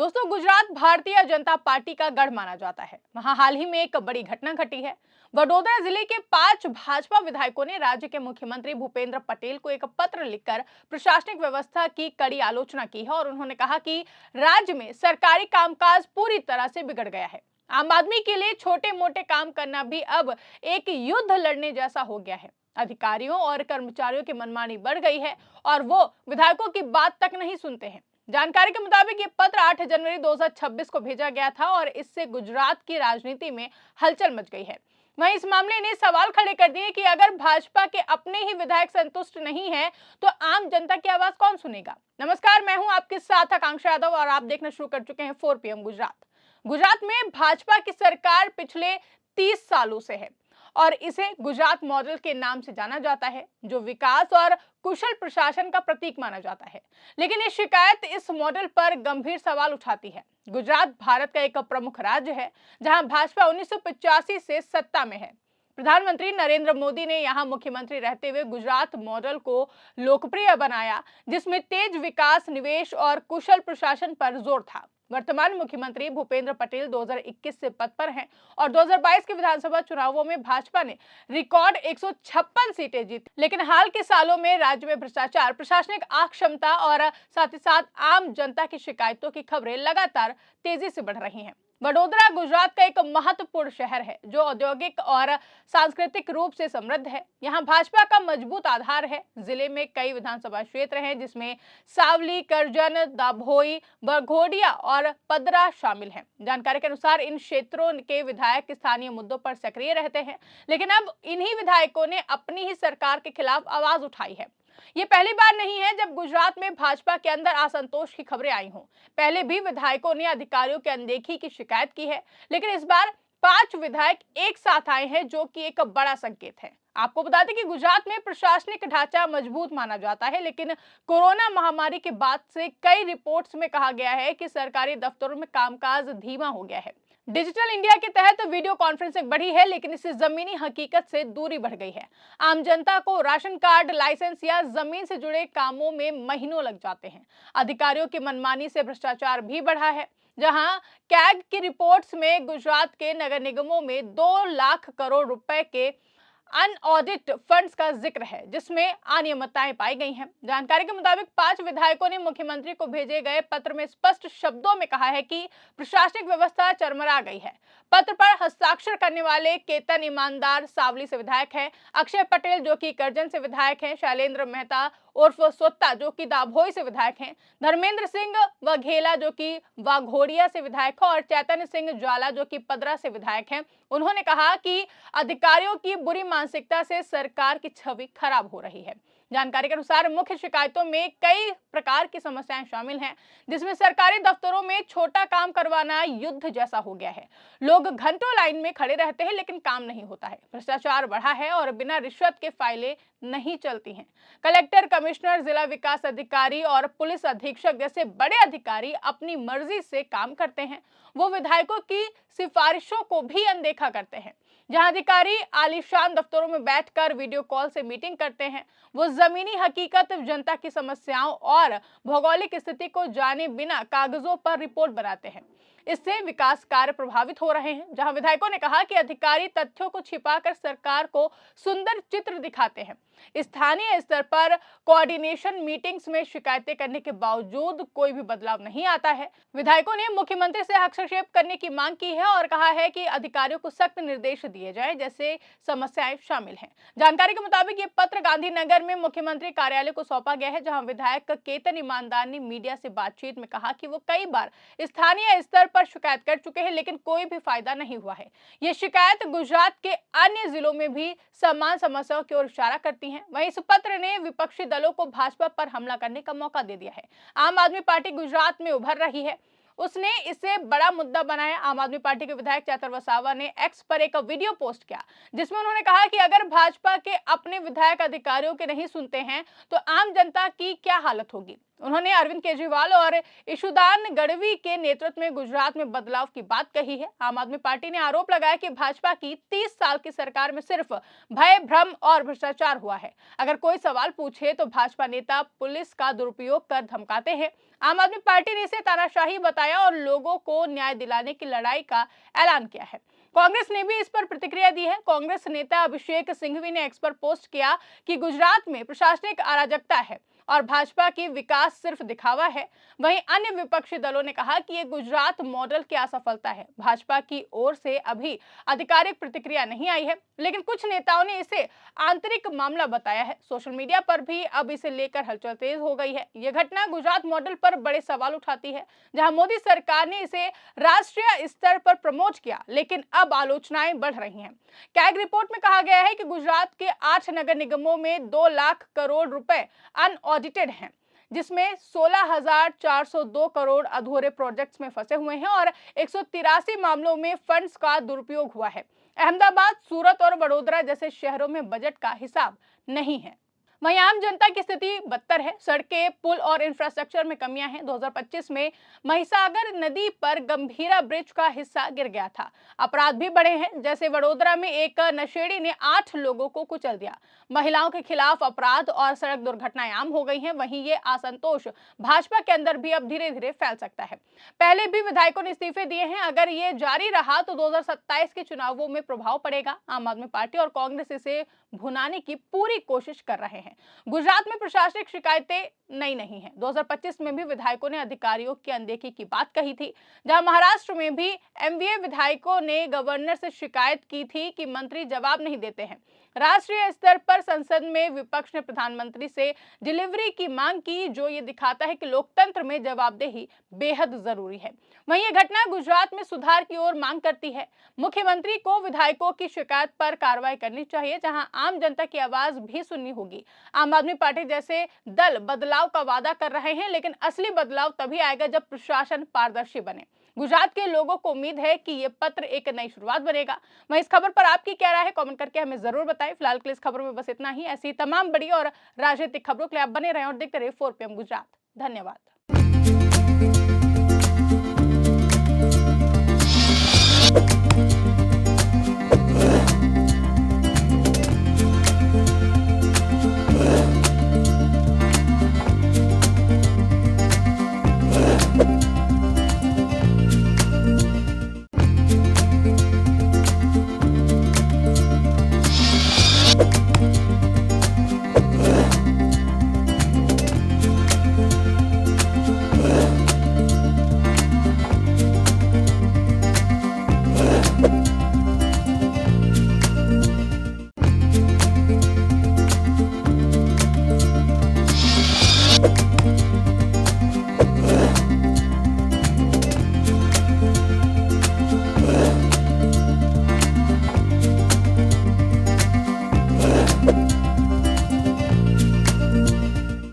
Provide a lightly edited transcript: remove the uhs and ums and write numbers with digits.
दोस्तों, गुजरात भारतीय जनता पार्टी का गढ़ माना जाता है। वहां हाल ही में एक बड़ी घटना घटी है। वडोदरा जिले के 5 भाजपा विधायकों ने राज्य के मुख्यमंत्री भूपेंद्र पटेल को एक पत्र लिखकर प्रशासनिक व्यवस्था की कड़ी आलोचना की है और उन्होंने कहा कि राज्य में सरकारी कामकाज पूरी तरह से बिगड़ गया है। आम आदमी के लिए छोटे मोटे काम करना भी अब एक युद्ध लड़ने जैसा हो गया है। अधिकारियों और कर्मचारियों की मनमानी बढ़ गई है और वो विधायकों की बात तक नहीं सुनते हैं। जानकारी के मुताबिक ये पत्र 8 जनवरी 2026 को भेजा गया था और इससे गुजरात की राजनीति में हलचल मच गई है। वहीं इस मामले ने सवाल खड़े कर दिए कि अगर भाजपा के अपने ही विधायक संतुष्ट नहीं है तो आम जनता की आवाज कौन सुनेगा। नमस्कार, मैं हूं आपके साथ आकांक्षा यादव और आप देखना शुरू कर चुके हैं 4 PM गुजरात। गुजरात में भाजपा की सरकार पिछले 30 सालों से है और इसे गुजरात मॉडल के नाम से जाना जाता है, जो विकास और कुशल प्रशासन का प्रतीक माना जाता है। लेकिन ये शिकायत इस मॉडल पर गंभीर सवाल उठाती है। गुजरात भारत का एक प्रमुख राज्य है जहां भाजपा 1985 से सत्ता में है। प्रधानमंत्री नरेंद्र मोदी ने यहां मुख्यमंत्री रहते हुए गुजरात मॉडल को लोकप्रिय बनाया, जिसमें तेज विकास, निवेश और कुशल प्रशासन पर जोर था। वर्तमान मुख्यमंत्री भूपेंद्र पटेल 2021 से पद पर हैं और 2022 के विधानसभा चुनावों में भाजपा ने रिकॉर्ड 156 सीटें जीती। लेकिन हाल के सालों में राज्य में भ्रष्टाचार, प्रशासनिक अक्षमता और साथ ही साथ आम जनता की शिकायतों की खबरें लगातार तेजी से बढ़ रही हैं। वडोदरा गुजरात का एक महत्वपूर्ण शहर है जो औद्योगिक और सांस्कृतिक रूप से समृद्ध है। यहाँ भाजपा का मजबूत आधार है। जिले में कई विधानसभा क्षेत्र हैं जिसमें सावली, करजन, दाभोई, बरघोडिया और पदरा शामिल हैं। जानकारी के अनुसार इन क्षेत्रों के विधायक स्थानीय मुद्दों पर सक्रिय रहते हैं, लेकिन अब इन्हीं विधायकों ने अपनी ही सरकार के खिलाफ आवाज उठाई है। ये पहली बार नहीं है जब गुजरात में भाजपा के अंदर असंतोष की खबरें आई हों। पहले भी विधायकों ने अधिकारियों की अनदेखी की शिकायत की है, लेकिन इस बार 5 विधायक एक साथ आए हैं, जो कि एक बड़ा संकेत है। आपको बता दें कि गुजरात में प्रशासनिक ढांचा मजबूत माना जाता है, लेकिन कोरोना महामारी के बाद से कई रिपोर्ट्स में कहा गया है कि सरकारी दफ्तरों में कामकाज धीमा हो गया है। डिजिटल इंडिया के तहत वीडियो कॉन्फ्रेंसिंग बढ़ी है, लेकिन इससे जमीनी हकीकत से दूरी बढ़ गई है। आम जनता को राशन कार्ड, लाइसेंस या जमीन से जुड़े कामों में महीनों लग जाते हैं। अधिकारियों की मनमानी से भ्रष्टाचार भी बढ़ा है। जहां कैग की रिपोर्ट्स में गुजरात के नगर निगमों में 2 लाख करोड़ रुपए के अनऑडिट फंड्स का जिक्र है, जिसमें अनियमितताएं पाई गई हैं। जानकारी के मुताबिक 5 विधायकों ने मुख्यमंत्री को भेजे गए पत्र में स्पष्ट शब्दों में कहा है कि प्रशासनिक व्यवस्था चरमरा गई है। पत्र पर हस्ताक्षर करने वाले केतन ईमानदार सावली से विधायक हैं, अक्षय पटेल जो कि करजन से विधायक हैं, शैलेंद्र मेहता उर्फ सोत्ता जो कि दाभोई से विधायक हैं, धर्मेंद्र सिंह वघेला जो कि वाघोड़िया से विधायक है और चैतन्य सिंह ज्वाला जो कि पदरा से विधायक हैं। उन्होंने कहा कि अधिकारियों की बुरी मानसिकता से सरकार की छवि खराब हो रही है। जानकारी के अनुसार मुख्य शिकायतों में कई प्रकार की समस्याएं शामिल हैं, जिसमें सरकारी दफ्तरों में छोटा काम करवाना युद्ध जैसा हो गया है। लोग घंटों लाइन में खड़े रहते हैं लेकिन काम नहीं होता है। भ्रष्टाचार बढ़ा है और बिना रिश्वत के फाइलें नहीं चलती हैं। कलेक्टर, कमिश्नर, जिला विकास अधिकारी और पुलिस अधीक्षक जैसे बड़े अधिकारी अपनी मर्जी से काम करते हैं। वो विधायकों की सिफारिशों को भी अनदेखा करते हैं। जहां अधिकारी आलीशान दफ्तरों में बैठकर वीडियो कॉल से मीटिंग करते हैं, वो जमीनी हकीकत, जनता की समस्याओं और भौगोलिक स्थिति को जाने बिना कागजों पर रिपोर्ट बनाते हैं। इससे विकास कार्य प्रभावित हो रहे हैं। जहां विधायकों ने कहा कि अधिकारी तथ्यों को छिपाकर सरकार को सुंदर चित्र दिखाते हैं। स्थानीय स्तर पर कोऑर्डिनेशन मीटिंग्स में शिकायतें करने के बावजूद कोई भी बदलाव नहीं आता है। विधायकों ने मुख्यमंत्री से हस्तक्षेप करने की मांग की है और कहा है कि अधिकारियों को सख्त निर्देश दिए जाएं, जैसे समस्याएं शामिल हैं। जानकारी के मुताबिक ये पत्र गांधीनगर में मुख्यमंत्री कार्यालय को सौंपा गया है, जहां विधायक केतन ईमानदार ने मीडिया से बातचीत में कहा कि वो कई बार स्थानीय स्तर पर शिकायत कर चुके हैं, लेकिन कोई भी फायदा नहीं हुआ है। ये शिकायत गुजरात के अन्य जिलों में भी समान समस्याओं की ओर इशारा करती है। वहीं इस पत्र ने विपक्षी दलों को भाजपा पर हमला करने का मौका दे दिया है। आम आदमी पार्टी गुजरात में उभर रही है, उसने इसे बड़ा मुद्दा बनाया। आम आदमी पार्टी के विधायक चेतर वसावा ने एक्स पर एक वीडियो पोस्ट किया, जिसमें उन्होंने कहा कि अगर भाजपा के अपने विधायक अधिकारियों के नहीं सुनते हैं तो आम जनता की क्या हालत होगी। उन्होंने अरविंद केजरीवाल और ईशुदान गढ़वी के नेतृत्व में गुजरात में बदलाव की बात कही है। आम आदमी पार्टी ने आरोप लगाया कि भाजपा की 30 साल की सरकार में सिर्फ भय, भ्रम और भ्रष्टाचार हुआ है। अगर कोई सवाल पूछे तो भाजपा नेता पुलिस का दुरुपयोग कर धमकाते हैं। आम आदमी पार्टी ने इसे तानाशाही बताया और लोगों को न्याय दिलाने की लड़ाई का ऐलान किया है। कांग्रेस ने भी इस पर प्रतिक्रिया दी है। कांग्रेस नेता अभिषेक सिंघवी ने एक्स पर पोस्ट किया कि गुजरात में प्रशासनिक अराजकता है और भाजपा की विकास सिर्फ दिखावा है। वहीं अन्य विपक्षी दलों ने कहा कि ये गुजरात मॉडल की असफलता है। भाजपा की ओर से अभी आधिकारिक प्रतिक्रिया नहीं आई है, लेकिन कुछ नेताओं ने इसे आंतरिक मामला बताया है। सोशल मीडिया पर भी अब इसे लेकर हलचल तेज हो गई है। यह घटना गुजरात मॉडल पर बड़े सवाल उठाती है, जहां मोदी सरकार ने इसे राष्ट्रीय स्तर पर प्रमोट किया, लेकिन अब आलोचनाएं बढ़ रही हैं। कैग रिपोर्ट में कहा गया है कि गुजरात के 8 नगर निगमों में 2 लाख करोड़ रुपए अनऑडिटेड हैं, जिसमें 16,402 करोड़ अधूरे प्रोजेक्ट्स में फंसे हुए हैं और 183 मामलों में फंड्स का दुरुपयोग हुआ है। अहमदाबाद, सूरत और वडोदरा जैसे शहरों में बजट का हिसाब नहीं है। वहीं आम जनता की स्थिति बदतर है। सड़कें, पुल और इंफ्रास्ट्रक्चर में कमियां हैं। 2025 में महिसागर नदी पर गंभीरा ब्रिज का हिस्सा गिर गया था। अपराध भी बढ़े हैं, जैसे वडोदरा में एक नशेड़ी ने 8 लोगों को कुचल दिया। महिलाओं के खिलाफ अपराध और सड़क दुर्घटनाएं आम हो गई हैं। वहीं ये असंतोष भाजपा के अंदर भी अब धीरे धीरे फैल सकता है। पहले भी विधायकों ने इस्तीफे दिए हैं। अगर ये जारी रहा तो 2027 के चुनावों में प्रभाव पड़ेगा। आम आदमी पार्टी और कांग्रेस इसे भुनाने की पूरी कोशिश कर रहे हैं। गुजरात में प्रशासनिक शिकायतें नई नहीं है। 2025 में भी विधायकों ने अधिकारियों की अनदेखी की बात कही थी, जहां महाराष्ट्र में भी एमवीए विधायकों ने गवर्नर से शिकायत की थी कि मंत्री जवाब नहीं देते हैं। राष्ट्रीय स्तर पर संसद में विपक्ष ने प्रधानमंत्री से डिलीवरी की मांग की, जो ये दिखाता है कि लोकतंत्र में जवाबदेही बेहद जरूरी है। वहीं ये घटना गुजरात में सुधार की ओर मांग करती है। मुख्यमंत्री को विधायकों की शिकायत पर कार्रवाई करनी चाहिए, जहां आम जनता की आवाज भी सुननी होगी। आम आदमी पार्टी जैसे दल बदलाव का वादा कर रहे हैं, लेकिन असली बदलाव तभी आएगा जब प्रशासन पारदर्शी बने। गुजरात के लोगों को उम्मीद है कि ये पत्र एक नई शुरुआत बनेगा। वहीं इस खबर पर आपकी क्या राय है, कमेंट करके हमें जरूर बताएं। फिलहाल के लिए इस खबर में बस इतना ही। ऐसी तमाम बड़ी और राजनीतिक खबरों के लिए आप बने रहें और देखते रहिए 4 PM गुजरात। धन्यवाद।